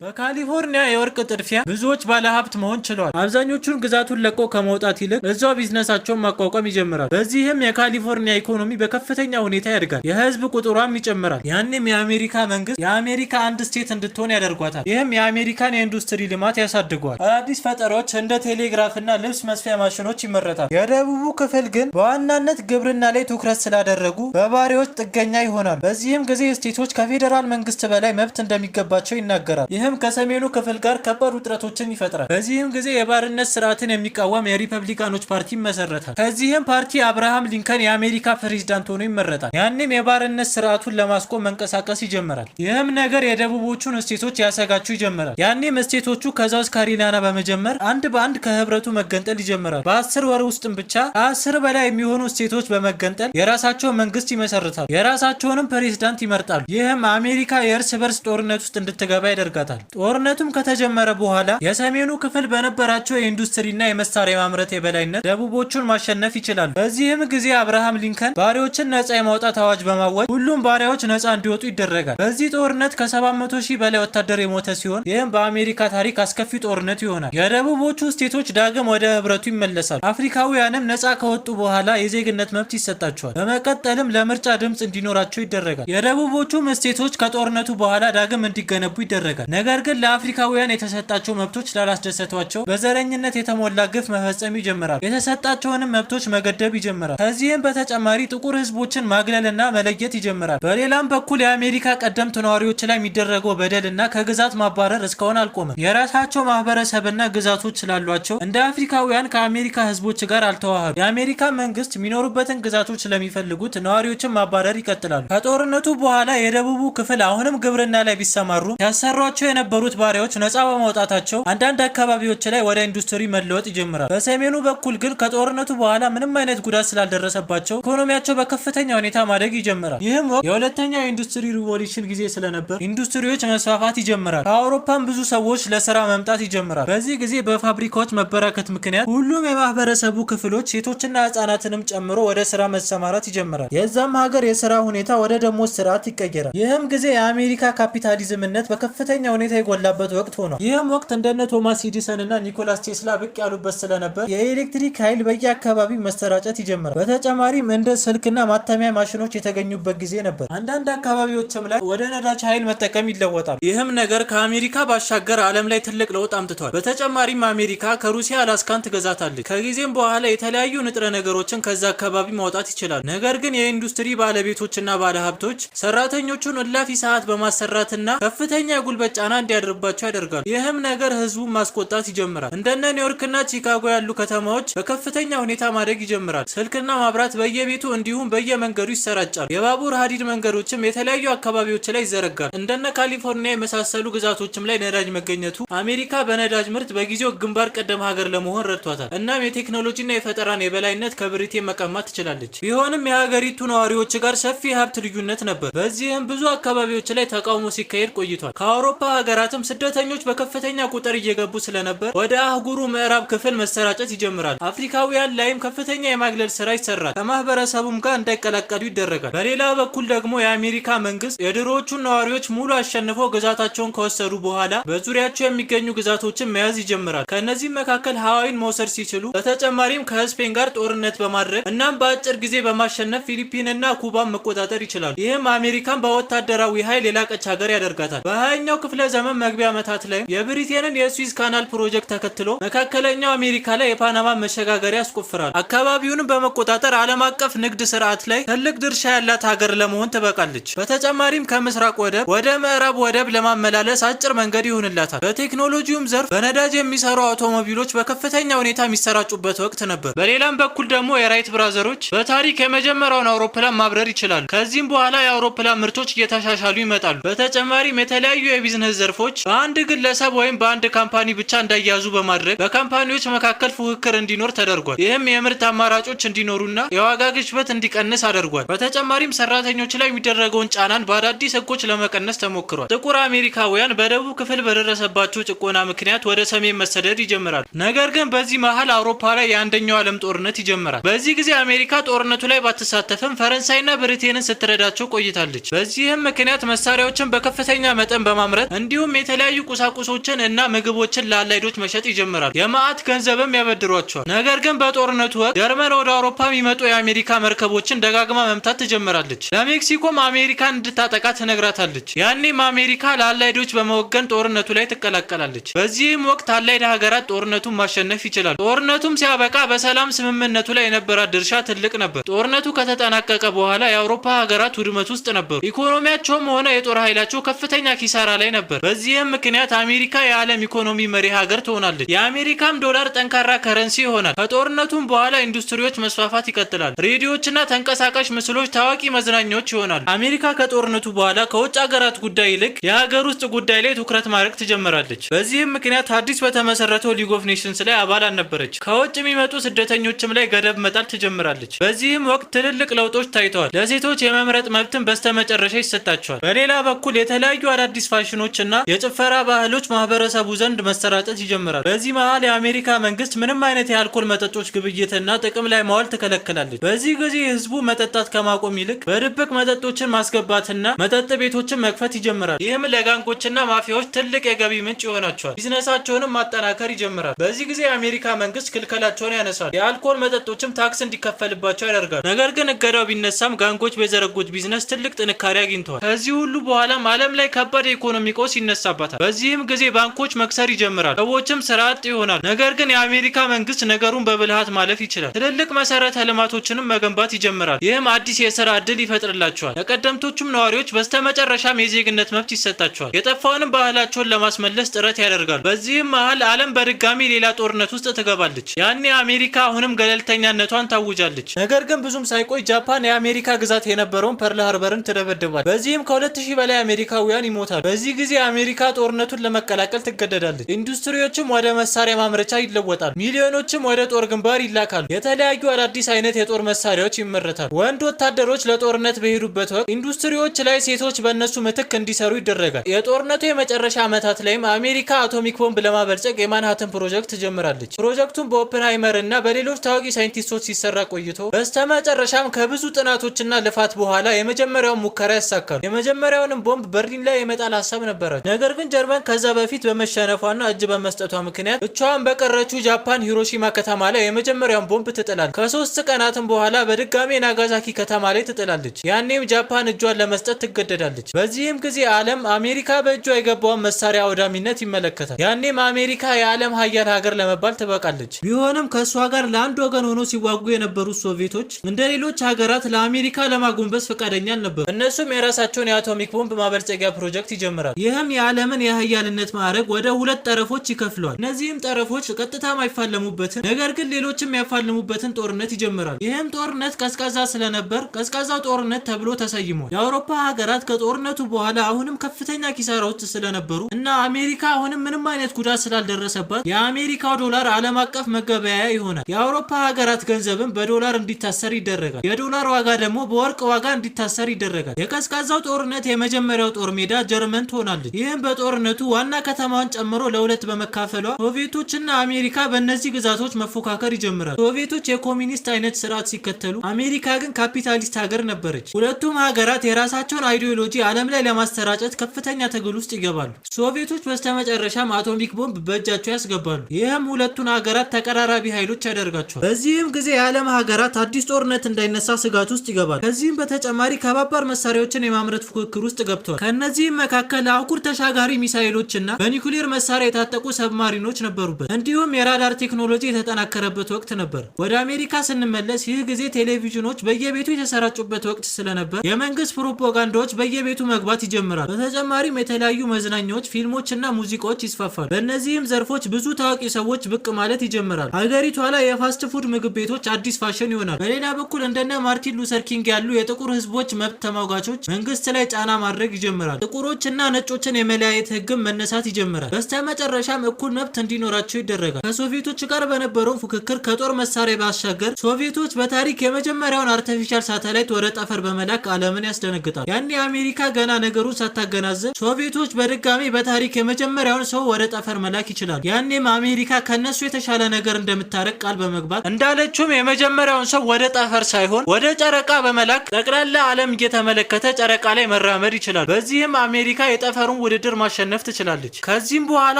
በካሊፎርኒያ የወርቅ ጥድፊያ ብዙዎች ባለሀብት መሆን ችለዋል። አብዛኞቹን ግዛቱን ለቆ ከመውጣት ይልቅ እዛው ቢዝነሳቸውን ማቋቋም ይጀምራሉ። በዚህም የካሊፎርኒያ ኢኮኖሚ በከፍተኛ ሁኔታ ያድጋል፣ የህዝብ ቁጥሯም ይጨምራል። ያንም የአሜሪካ መንግስት የአሜሪካ አንድ ስቴት እንድትሆን ያደርጓታል። ይህም የአሜሪካን የኢንዱስትሪ ልማት ያሳድገዋል። አዳዲስ ፈጠራዎች እንደ ቴሌግራፍና ልብስ መስፊያ ማሽኖች ይመረታሉ። የደቡቡ ክፍል ግን በዋናነት ግብርና ላይ ትኩረት ስላደረጉ በባሪያዎች ጥገኛ ይሆናሉ። በዚህም ጊዜ ስቴቶች ከፌዴራል መንግስት በላይ መብት እንደሚገባቸው ይናገራል። ይህም ከሰሜኑ ክፍል ጋር ከባድ ውጥረቶችን ይፈጥራል። በዚህም ጊዜ የባርነት ስርዓትን የሚቃወም የሪፐብሊካኖች ፓርቲ ይመሰረታል። ከዚህም ፓርቲ አብርሃም ሊንከን የአሜሪካ ፕሬዝዳንት ሆኖ ይመረጣል። ያንም የባርነት ስርዓቱን ለማስቆም መንቀሳቀስ ይጀምራል። ይህም ነገር የደቡቦቹን ስቴቶች ያሰጋቸው ይጀምራል። ያኔም ስቴቶቹ ከሳውዝ ካሮላይና በመጀመር አንድ በአንድ ከህብረቱ መገንጠል ይጀምራል። በ10 ወር ውስጥም ብቻ 10 በላይ የሚሆኑ ስቴቶች በመገንጠል የራሳቸውን መንግስት ይመሰርታሉ። የራሳቸውንም ፕሬዝዳንት ይመርጣሉ። ይህም አሜሪካ የእርስ በርስ ጦርነት ውስጥ እንድትገባ ያደርጋታል። ጦርነቱም ከተጀመረ በኋላ የሰሜኑ ክፍል በነበራቸው የኢንዱስትሪና የመሳሪያ ማምረት የበላይነት ደቡቦቹን ማሸነፍ ይችላሉ። በዚህም ጊዜ አብርሃም ሊንከን ባሪያዎችን ነጻ የማውጣት አዋጅ በማወጅ ሁሉም ባሪያዎች ነጻ እንዲወጡ ይደረጋል። በዚህ ጦርነት ከ700 ሺህ በላይ ወታደር የሞተ ሲሆን ይህም በአሜሪካ ታሪክ አስከፊ ጦርነት ይሆናል። የደቡቦቹ ስቴቶች ዳግም ወደ ህብረቱ ይመለሳሉ። አፍሪካውያንም ነጻ ከወጡ በኋላ የዜግነት መብት ይሰጣቸዋል። በመቀጠልም ለምርጫ ድምፅ እንዲኖራቸው ይደረጋል። የደቡቦቹም ስቴቶች ከጦርነቱ በኋላ ዳግም እንዲገነቡ ይደረጋል። ነገር ግን ለአፍሪካውያን የተሰጣቸው መብቶች ስላላስደሰቷቸው በዘረኝነት የተሞላ ግፍ መፈጸም ይጀምራል። የተሰጣቸውንም መብቶች መገደብ ይጀምራል። ከዚህም በተጨማሪ ጥቁር ህዝቦችን ማግለልና መለየት ይጀምራል። በሌላም በኩል የአሜሪካ ቀደምት ነዋሪዎች ላይ የሚደረገው በደልና ከግዛት ማባረር እስካሁን አልቆመም። የራሳቸው ማህበረሰብና ግዛቶች ስላሏቸው እንደ አፍሪካውያን ከአሜሪካ ህዝቦች ጋር አልተዋሃዱ። የአሜሪካ መንግስት የሚኖሩበትን ግዛቶች ስለሚፈልጉት ነዋሪዎችን ማባረር ይቀጥላሉ። ከጦርነቱ በኋላ የደቡቡ ክፍል አሁንም ግብርና ላይ ቢሰማሩ ያሰሯቸው የነበሩት ባሪያዎች ነጻ በማውጣታቸው አንዳንድ አካባቢዎች ላይ ወደ ኢንዱስትሪ መለወጥ ይጀምራል። በሰሜኑ በኩል ግን ከጦርነቱ በኋላ ምንም አይነት ጉዳት ስላልደረሰባቸው ኢኮኖሚያቸው በከፍተኛ ሁኔታ ማደግ ይጀምራል። ይህም ወቅት የሁለተኛው የኢንዱስትሪ ሪቮሉሽን ጊዜ ስለነበር ኢንዱስትሪዎች መስፋፋት ይጀምራል። ከአውሮፓም ብዙ ሰዎች ለስራ መምጣት ይጀምራል። በዚህ ጊዜ በፋብሪካዎች መበራከት ምክንያት ሁሉም የማህበረሰቡ ክፍሎች ሴቶችና ህጻናትንም ጨምሮ ወደ ስራ መሰማራት ይጀምራል። የዛም ሀገር የስራ ሁኔታ ወደ ደሞዝ ስርዓት ይቀየራል። ይህም ጊዜ የአሜሪካ ካፒታሊዝምነት በከፍተኛ ሁኔታ የጎላበት ወቅት ሆኗል። ይህም ወቅት እንደነ ቶማስ ኤዲሰን እና ኒኮላስ ቴስላ ብቅ ያሉበት ስለነበር የኤሌክትሪክ ኃይል በየአካባቢው መሰራጨት ይጀምራል። በተጨማሪም እንደ ስልክና ማተሚያ ማሽኖች የተገኙበት ጊዜ ነበር። አንዳንድ አካባቢዎችም ላይ ወደ ነዳጅ ኃይል መጠቀም ይለወጣል። ይህም ነገር ከአሜሪካ ባሻገር ዓለም ላይ ትልቅ ለውጥ አምጥቷል። በተጨማሪም አሜሪካ ከሩሲያ አላስካን ትገዛታለች። ከጊዜም በኋላ የተለያዩ ንጥረ ነገሮችን ከዛ አካባቢ ማውጣት ይችላል። ነገር ግን የኢንዱስትሪ ባለቤቶችና ባለሀብቶች ሰራተኞቹን እላፊ ሰዓት በማሰራትና ከፍተኛ የጉልበት ጫና እንዲያደርባቸው ያደርጋል። ይህም ነገር ህዝቡን ማስቆጣት ይጀምራል። እንደነ ኒውዮርክና ቺካጎ ያሉ ከተማዎች በከፍተኛ ሁኔታ ማደግ ይጀምራል። ስልክና ማብራት በየቤቱ እንዲሁም በየመንገዱ ይሰራጫል። የባቡር ሀዲድ መንገዶችም የተለያዩ አካባቢዎች ላይ ይዘረጋል። እንደነ ካሊፎርኒያ የመሳሰሉ ግዛቶችም ላይ ነዳጅ መገኘቱ አሜሪካ በነዳጅ ምርት በጊዜው ግንባር ቀደም ሀገር ለመሆን ረድቷታል። እናም የቴክኖሎጂና የፈጠራን የበላይነት ከብሪቴን መቀማት ትችላለች። ቢሆንም የሀገሪቱ ነዋሪዎች ጋር ሰፊ የሀብት ልዩነት ነበር። በዚህም ብዙ አካባቢዎች ላይ ተቃውሞ ሲካሄድ ቆይቷል። ከአውሮፓ ሀገራትም ስደተኞች በከፍተኛ ቁጥር እየገቡ ስለነበር ወደ አህጉሩ ምዕራብ ክፍል መሰራጨት ይጀምራል። አፍሪካውያን ላይም ከፍተኛ የማግለል ስራ ይሰራል። ከማህበረሰቡም ጋር እንዳይቀላቀሉ ይደረጋል። በሌላ በኩል ደግሞ የአሜሪካ መንግስት የድሮዎቹን ነዋሪዎች ሙሉ አሸንፈው ግዛታቸውን ከወሰዱ በኋላ በዙሪያቸው የሚገኙ ግዛቶችን መያዝ ይጀምራል። ከእነዚህም መካከል ሀዋይን መውሰድ ሲችሉ በተጨማሪም ከስፔን ጋር ጦርነት በማድረግ እናም በአጭር ጊዜ በማሸነፍ ፊሊፒንና ኩባን መቆጣጠር ይችላሉ። ይህም አሜሪካን በወታደራዊ ኃይል የላቀች ሀገር ያደርጋታል። በ20ኛው ክፍለ ዘመን መግቢያ ዓመታት ላይ የብሪቴንን የስዊዝ ካናል ፕሮጀክት ተከትሎ መካከለኛው አሜሪካ ላይ የፓናማ መሸጋገሪያ ያስቆፍራል። አካባቢውንም በመቆጣጠር ዓለም አቀፍ ንግድ ስርዓት ላይ ትልቅ ድርሻ ያላት ሀገር ለመሆን ትበቃለች። በተጨማሪም ከምስራቅ ወደብ ወደ ምዕራብ ወደብ ለማመላለስ አጭር መንገድ ይሆንላታል። በቴክኖሎጂውም ዘርፍ በነዳጅ የሚሰሩ አውቶሞቢሎች በከፍተኛ ሁኔታ የሚሰራጩበት ወቅት ነበር። በሌላም በኩል ደግሞ የራይት ብራዘሮች በታሪክ የመጀመሪያውን አውሮፕላን ማብረር ይችላሉ። ከዚህም በኋላ የአውሮፕላን ምርቶች እየተሻሻሉ ይመጣሉ። በተጨማሪም የተለያዩ የቢዝነስ ዘርፎች በአንድ ግለሰብ ወይም በአንድ ካምፓኒ ብቻ እንዳያዙ በማድረግ በካምፓኒዎች መካከል ፉክክር እንዲኖር ተደርጓል። ይህም የምርት አማራጮች እንዲኖሩና የዋጋ ግሽበት እንዲቀንስ አድርጓል። በተጨማሪም ሰራተኞች ላይ የሚደረገውን ጫናን በአዳዲስ ህጎች ለመቀነስ ተሞክሯል። ጥቁር አሜሪካውያን በደቡብ ክፍል በደረሰባቸው ጭቆና ምክንያት ወደ ሰሜን መሰደድ ይጀምራሉ። ነገር ግን በዚህ መሃል አውሮፓ ላይ የአንደኛው ዓለም ጦርነት ይጀምራል። በዚህ ጊዜ አሜሪካ ጦርነቱ ላይ ባትሳተፍም ፈረንሳይና ብሪቴንን ስትረዳቸው ቆይታለች። በዚህም ምክንያት መሳሪያዎችን በከፍተኛ መጠን በማምረት እንዲሁም የተለያዩ ቁሳቁሶችን እና ምግቦችን ለአላይዶች መሸጥ ይጀምራል። የማዕት ገንዘብም ያበድሯቸዋል። ነገር ግን በጦርነቱ ወቅት ጀርመን ወደ አውሮፓ የሚመጡ የአሜሪካ መርከቦችን ደጋግማ መምታት ትጀምራለች። ለሜክሲኮም አሜሪካን እንድታጠቃ ትነግራታለች። ያኔም አሜሪካ ለአላይዶች በመወገን ጦርነቱ ላይ ትቀላቀላለች። በዚህም ወቅት አላይድ ሀገራት ጦርነቱን ማሸነፍ ይችላሉ። ጦርነቱም ሲያበቃ በሰላም ስምምነቱ ላይ የነበራት ድርሻ ትልቅ ነበር። ጦርነቱ ከተጠናቀቀ በኋላ የአውሮፓ ሀገራት ውድመት ውስጥ ነበሩ። ኢኮኖሚያቸውም ሆነ የጦር ኃይላቸው ከፍተኛ ኪሳራ ላይ ነበር። በዚህም ምክንያት አሜሪካ የዓለም ኢኮኖሚ መሪ ሀገር ትሆናለች። የአሜሪካም ዶላር ጠንካራ ከረንሲ ይሆናል። ከጦርነቱም በኋላ ኢንዱስትሪዎች መስፋፋት ይቀጥላል። ሬዲዮችና ተንቀሳቃሽ ምስሎች ታዋቂ መዝናኛዎች ይሆናሉ። አሜሪካ ከጦርነቱ በኋላ ከውጭ ሀገራት ጉዳይ ይልቅ የሀገር ውስጥ ጉዳይ ላይ ትኩረት ማድረግ ትጀምራለች። በዚህም ምክንያት አዲስ በተመሰረተው ሊግ ኦፍ ኔሽንስ ላይ አባል አልነበረች። ከውጭ የሚመጡ ስደተኞችም ላይ ገደብ መጣል ትጀምራለች። በዚህም ወቅት ትልልቅ ለውጦች ታይተዋል። ለሴቶች የመምረጥ መብትን በስተመጨረሻ ይሰጣቸዋል። በሌላ በኩል የተለያዩ አዳዲስ ፋሽኖች እና የጭፈራ ባህሎች ማህበረሰቡ ዘንድ መሰራጨት ይጀምራል። በዚህ መሃል የአሜሪካ መንግስት ምንም አይነት የአልኮል መጠጦች ግብይትና ጥቅም ላይ ማዋል ትከለክላለች። በዚህ ጊዜ ህዝቡ መጠጣት ከማቆም ይልቅ በድብቅ መጠጦችን ማስገባትና መጠጥ ቤቶችን መክፈት ይጀምራል። ይህም ለጋንጎችና ማፊያዎች ትልቅ የገቢ ምንጭ ይሆናቸዋል። ቢዝነሳቸውንም ማጠናከር ይጀምራል። በዚህ ጊዜ የአሜሪካ መንግስት ክልከላቸውን ያነሳል። የአልኮል መጠጦችም ታክስ እንዲከፈልባቸው ያደርጋል። ነገር ግን እገዳው ቢነሳም ጋንጎች በዘረጉት ቢዝነስ ትልቅ ጥንካሬ አግኝተዋል። ከዚህ ሁሉ በኋላም ዓለም ላይ ከባድ የኢኮኖሚ ቀውስ ይነሳባታል። በዚህም ጊዜ ባንኮች መክሰር ይጀምራል። ሰዎችም ስራ አጥ ይሆናል። ነገር ግን የአሜሪካ መንግስት ነገሩን በብልሃት ማለፍ ይችላል። ትልልቅ መሰረተ ልማቶችንም መገንባት ይጀምራል። ይህም አዲስ የስራ እድል ይፈጥርላቸዋል። ለቀደምቶቹም ነዋሪዎች በስተመጨረሻም የዜግነት መብት ይሰጣቸዋል። የጠፋውንም ባህላቸውን ለማስመለስ ጥረት ያደርጋሉ። በዚህም መሃል ዓለም በድጋሚ ሌላ ጦርነት ውስጥ ትገባለች። ያኔ አሜሪካ አሁንም ገለልተኛነቷን ታውጃለች። ነገር ግን ብዙም ሳይቆይ ጃፓን የአሜሪካ ግዛት የነበረውን ፐርል ሃርበርን ትደበድባል። በዚህም ከ2000 በላይ አሜሪካውያን ይሞታሉ። በዚህ ጊዜ አሜሪካ ጦርነቱን ለመቀላቀል ትገደዳለች። ኢንዱስትሪዎችም ወደ መሳሪያ ማምረቻ ይለወጣሉ። ሚሊዮኖችም ወደ ጦር ግንባር ይላካሉ። የተለያዩ አዳዲስ አይነት የጦር መሳሪያዎች ይመረታሉ። ወንድ ወታደሮች ለጦርነት በሄዱበት ወቅት ኢንዱስትሪዎች ላይ ሴቶች በእነሱ ምትክ እንዲሰሩ ይደረጋል። የጦርነቱ የመጨረሻ ዓመታት ላይም አሜሪካ አቶሚክ ቦምብ ለማበልጸግ የማንሃተን ፕሮጀክት ትጀምራለች። ፕሮጀክቱን በኦፕንሃይመር እና በሌሎች ታዋቂ ሳይንቲስቶች ሲሰራ ቆይቶ በስተመጨረሻም ከብዙ ጥናቶችና ልፋት በኋላ የመጀመሪያውን ሙከራ ያሳካሉ። የመጀመሪያውንም ቦምብ በርሊን ላይ የመጣል ሀሳብ ነበራቸው። ነገር ግን ጀርመን ከዛ በፊት በመሸነፏና እጅ በመስጠቷ ምክንያት ብቻዋን በቀረችው ጃፓን ሂሮሺማ ከተማ ላይ የመጀመሪያውን ቦምብ ትጥላለች። ከ3 ቀናትም በኋላ በድጋሜ ናጋሳኪ ከተማ ላይ ትጥላለች። ያኔም ጃፓን እጇን ለመስጠት ትገደዳለች። በዚህም ጊዜ ዓለም አሜሪካ በእጇ የገባውን መሳሪያ አውዳሚነት ይመለከታል። ያኔም አሜሪካ የዓለም ሀያል ሀገር ለመባል ትበቃለች። ቢሆንም ከእሷ ጋር ለአንድ ወገን ሆኖ ሲዋጉ የነበሩት ሶቪየቶች እንደ ሌሎች ሀገራት ለአሜሪካ ለማጎንበስ ፈቃደኛ አልነበሩ። እነሱም የራሳቸውን የአቶሚክ ቦምብ ማበልጸጊያ ፕሮጀክት ይጀምራል። ይህም የዓለምን የሀያልነት ማዕረግ ወደ 2 ጠረፎች ይከፍለዋል። እነዚህም ጠረፎች ቀጥታ ማይፋለሙበትን ነገር ግን ሌሎችም ያፋለሙበትን ጦርነት ይጀምራል። ይህም ጦርነት ቀዝቃዛ ስለነበር ቀዝቃዛው ጦርነት ተብሎ ተሰይሟል። የአውሮፓ ሀገራት ከጦርነቱ በኋላ አሁንም ከፍተኛ ኪሳራ ውስጥ ስለነበሩ እና አሜሪካ አሁንም ምንም አይነት ጉዳት ስላልደረሰባት የአሜሪካው ዶላር ዓለም አቀፍ መገበያያ ይሆናል። የአውሮፓ ሀገራት ገንዘብም በዶላር እንዲታሰር ይደረጋል። የዶላር ዋጋ ደግሞ በወርቅ ዋጋ እንዲታሰር ይደረጋል። የቀዝቃዛው ጦርነት የመጀመሪያው ጦር ሜዳ ጀርመን ትሆናለች። ይህም በጦርነቱ ዋና ከተማዋን ጨምሮ ለ2 በመካፈሏ ሶቪየቶችና አሜሪካ በእነዚህ ግዛቶች መፎካከር ይጀምራሉ። ሶቪየቶች የኮሚኒስት አይነት ስርዓት ሲከተሉ፣ አሜሪካ ግን ካፒታሊስት ሀገር ነበረች። ሁለቱም ሀገራት የራሳቸውን አይዲዮሎጂ ዓለም ላይ ለማሰራጨት ከፍተኛ ትግል ውስጥ ይገባሉ። ሶቪየቶች በስተመጨረሻም አቶሚክ ቦምብ በእጃቸው ያስገባሉ። ይህም ሁለቱን ሀገራት ተቀራራቢ ኃይሎች ያደርጋቸዋል። በዚህም ጊዜ የዓለም ሀገራት አዲስ ጦርነት እንዳይነሳ ስጋት ውስጥ ይገባል። ከዚህም በተጨማሪ ከባባድ መሳሪያዎችን የማምረት ፉክክር ውስጥ ገብተዋል። ከነዚህም መካከል አህጉር ተሻጋሪ ሚሳኤሎችና በኒኩሌር መሳሪያ የታጠቁ ሰብማሪኖች ነበሩበት። እንዲሁም የራዳር ቴክኖሎጂ የተጠናከረበት ወቅት ነበር። ወደ አሜሪካ ስንመለስ ይህ ጊዜ ቴሌቪዥኖች በየቤቱ የተሰራጩበት ወቅት ስለነበር የመንግስት ፕሮፓጋንዳዎች በየቤቱ መግባት ይጀምራል። በተጨማሪም የተለያዩ መዝናኛዎች፣ ፊልሞችና ሙዚቃዎች ይስፋፋሉ። በእነዚህም ዘርፎች ብዙ ታዋቂ ሰዎች ብቅ ማለት ይጀምራል። ሀገሪቷ ላይ የፋስት ፉድ ምግብ ቤቶች አዲስ ፋሽን ይሆናል። በሌላ በኩል እንደነ ማርቲን ሉተር ኪንግ ያሉ የጥቁር ህዝቦች መብት ተሟጋቾች መንግስት ላይ ጫና ማድረግ ይጀምራል። ጥቁሮችና ነጮችን የመለያየት ህግም መነሳት ይጀምራል። በስተመጨረሻም እኩል መብት እንዲኖራቸው ይደረጋል። ከሶቪየቶች ጋር በነበረው ፉክክር ከጦር መሳሪያ ባሻገር ሶቪየቶች በታሪክ የመጀመሪያውን አርቲፊሻል ሳተላይት ወደ ጠፈር በመላክ ዓለምን ያስደነግጣል። ያኔ አሜሪካ ገና ነገሩን ሳታገናዘብ ሶቪየቶች በድጋሚ በታሪክ የመጀመሪያውን ሰው ወደ ጠፈር መላክ ይችላል። ያኔም አሜሪካ ከነሱ የተሻለ ነገር እንደምታረቅ ቃል በመግባት እንዳለችውም የመጀመሪያውን ሰው ወደ ጠፈር ሳይሆን ወደ ጨረቃ በመላክ ጠቅላላ ዓለም እየተመለከተ ጨረቃ ላይ መራመድ ይችላል። በዚህም አሜሪካ የጠፈሩን የትኛውንም ውድድር ማሸነፍ ትችላለች። ከዚህም በኋላ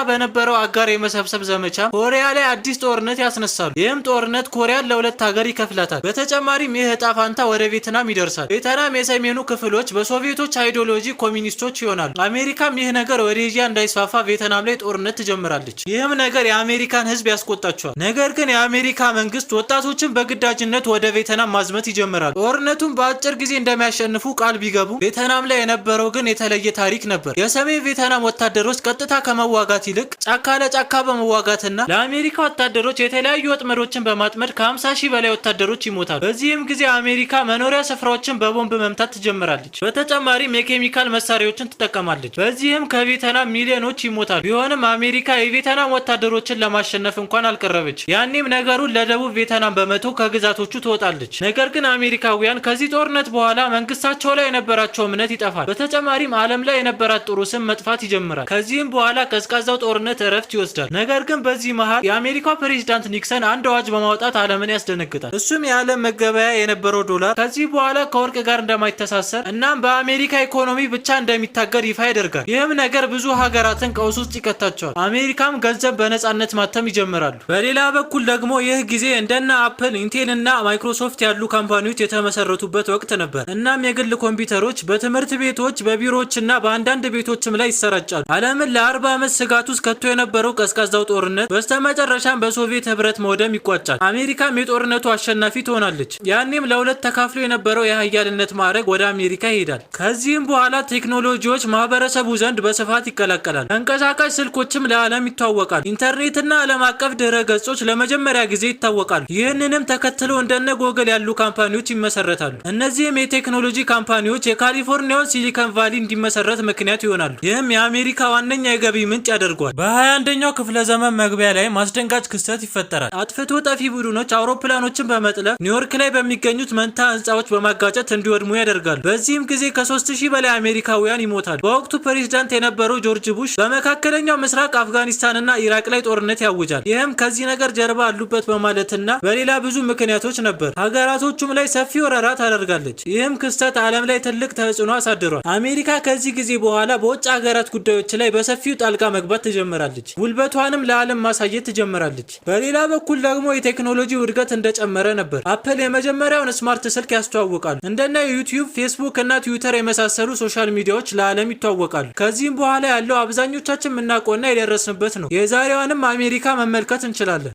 በነበረው አጋር የመሰብሰብ ዘመቻ ኮሪያ ላይ አዲስ ጦርነት ያስነሳሉ። ይህም ጦርነት ኮሪያን ለሁለት ሀገር ይከፍላታል። በተጨማሪም ይህ እጣ ፋንታ ወደ ቬትናም ይደርሳል። ቬትናም የሰሜኑ ክፍሎች በሶቪየቶች አይዲዮሎጂ ኮሚኒስቶች ይሆናሉ። አሜሪካም ይህ ነገር ወደ ኤዥያ እንዳይስፋፋ ቬትናም ላይ ጦርነት ትጀምራለች። ይህም ነገር የአሜሪካን ህዝብ ያስቆጣቸዋል። ነገር ግን የአሜሪካ መንግስት ወጣቶችን በግዳጅነት ወደ ቬትናም ማዝመት ይጀምራሉ። ጦርነቱን በአጭር ጊዜ እንደሚያሸንፉ ቃል ቢገቡ ቬትናም ላይ የነበረው ግን የተለየ ታሪክ ነበር። የሰሜን ቬትናም ወታደሮች ቀጥታ ከመዋጋት ይልቅ ጫካ ለጫካ በመዋጋትና ለአሜሪካ ወታደሮች የተለያዩ ወጥመዶችን በማጥመድ ከ50 ሺህ በላይ ወታደሮች ይሞታሉ። በዚህም ጊዜ አሜሪካ መኖሪያ ስፍራዎችን በቦምብ መምታት ትጀምራለች። በተጨማሪም የኬሚካል መሳሪያዎችን ትጠቀማለች። በዚህም ከቬትናም ሚሊዮኖች ይሞታሉ። ቢሆንም አሜሪካ የቬትናም ወታደሮችን ለማሸነፍ እንኳን አልቀረበች። ያኔም ነገሩን ለደቡብ ቬትናም በመተው ከግዛቶቹ ትወጣለች። ነገር ግን አሜሪካውያን ከዚህ ጦርነት በኋላ መንግስታቸው ላይ የነበራቸው እምነት ይጠፋል። በተጨማሪም ዓለም ላይ የነበራት ጥሩ ስም መጥፋት ይጀምራል። ከዚህም በኋላ ቀዝቃዛው ጦርነት እረፍት ይወስዳል። ነገር ግን በዚህ መሃል የአሜሪካው ፕሬዚዳንት ኒክሰን አንድ አዋጅ በማውጣት ዓለምን ያስደነግጣል። እሱም የዓለም መገበያ የነበረው ዶላር ከዚህ በኋላ ከወርቅ ጋር እንደማይተሳሰር እናም በአሜሪካ ኢኮኖሚ ብቻ እንደሚታገድ ይፋ ያደርጋል። ይህም ነገር ብዙ ሀገራትን ቀውስ ውስጥ ይከታቸዋል። አሜሪካም ገንዘብ በነጻነት ማተም ይጀምራሉ። በሌላ በኩል ደግሞ ይህ ጊዜ እንደነ አፕል፣ ኢንቴል እና ማይክሮሶፍት ያሉ ካምፓኒዎች የተመሰረቱበት ወቅት ነበር። እናም የግል ኮምፒውተሮች በትምህርት ቤቶች፣ በቢሮዎችና በአንዳንድ ቤቶችም ላይ ይሰራጫሉ። ዓለምን ለ40 ዓመት ስጋት ውስጥ ከቶ የነበረው ቀዝቃዛው ጦርነት በስተመጨረሻም በሶቪየት ህብረት መውደም ይቋጫል። አሜሪካም የጦርነቱ አሸናፊ ትሆናለች። ያኔም ለሁለት ተካፍሎ የነበረው የሀያልነት ማዕረግ ወደ አሜሪካ ይሄዳል። ከዚህም በኋላ ቴክኖሎጂዎች ማህበረሰቡ ዘንድ በስፋት ይቀላቀላል። ተንቀሳቃሽ ስልኮችም ለዓለም ይታወቃሉ። ኢንተርኔትና ዓለም አቀፍ ድረ ገጾች ለመጀመሪያ ጊዜ ይታወቃሉ። ይህንንም ተከትሎ እንደነ ጎግል ያሉ ካምፓኒዎች ይመሰረታሉ። እነዚህም የቴክኖሎጂ ካምፓኒዎች የካሊፎርኒያውን ሲሊከን ቫሊ እንዲመሰረት ምክንያት ይሆናሉ። ይህም የአሜሪካ ዋነኛ የገቢ ምንጭ ያደርገዋል። በ21ኛው ክፍለ ዘመን መግቢያ ላይ ማስደንጋጭ ክስተት ይፈጠራል። አጥፍቶ ጠፊ ቡድኖች አውሮፕላኖችን በመጥለፍ ኒውዮርክ ላይ በሚገኙት መንታ ህንፃዎች በማጋጨት እንዲወድሙ ያደርጋሉ። በዚህም ጊዜ ከ3000 በላይ አሜሪካውያን ይሞታሉ። በወቅቱ ፕሬዝዳንት የነበረው ጆርጅ ቡሽ በመካከለኛው ምስራቅ አፍጋኒስታንና ኢራቅ ላይ ጦርነት ያውጃል። ይህም ከዚህ ነገር ጀርባ አሉበት በማለትና በሌላ ብዙ ምክንያቶች ነበር። ሀገራቶቹም ላይ ሰፊ ወረራ ታደርጋለች። ይህም ክስተት ዓለም ላይ ትልቅ ተጽዕኖ አሳድሯል። አሜሪካ ከዚህ ጊዜ በኋላ በውጭ ሀገራት ጉዳዮች ላይ በሰፊው ጣልቃ መግባት ትጀምራለች። ጉልበቷንም ለዓለም ማሳየት ትጀምራለች። በሌላ በኩል ደግሞ የቴክኖሎጂ እድገት እንደጨመረ ነበር። አፕል የመጀመሪያውን ስማርት ስልክ ያስተዋውቃሉ። እንደነ ዩቲዩብ፣ ፌስቡክ እና ትዊተር የመሳሰሉ ሶሻል ሚዲያዎች ለዓለም ይታወቃሉ። ከዚህም በኋላ ያለው አብዛኞቻችን የምናውቀውና የደረስንበት ነው። የዛሬዋንም አሜሪካ መመልከት እንችላለን።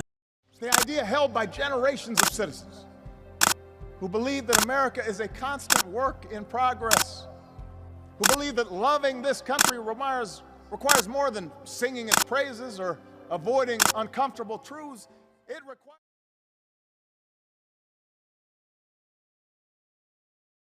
The idea held by generations of citizens who believe that America is a constant work in progress, who believe that loving this country requires more than singing its praises or avoiding uncomfortable truths. It requires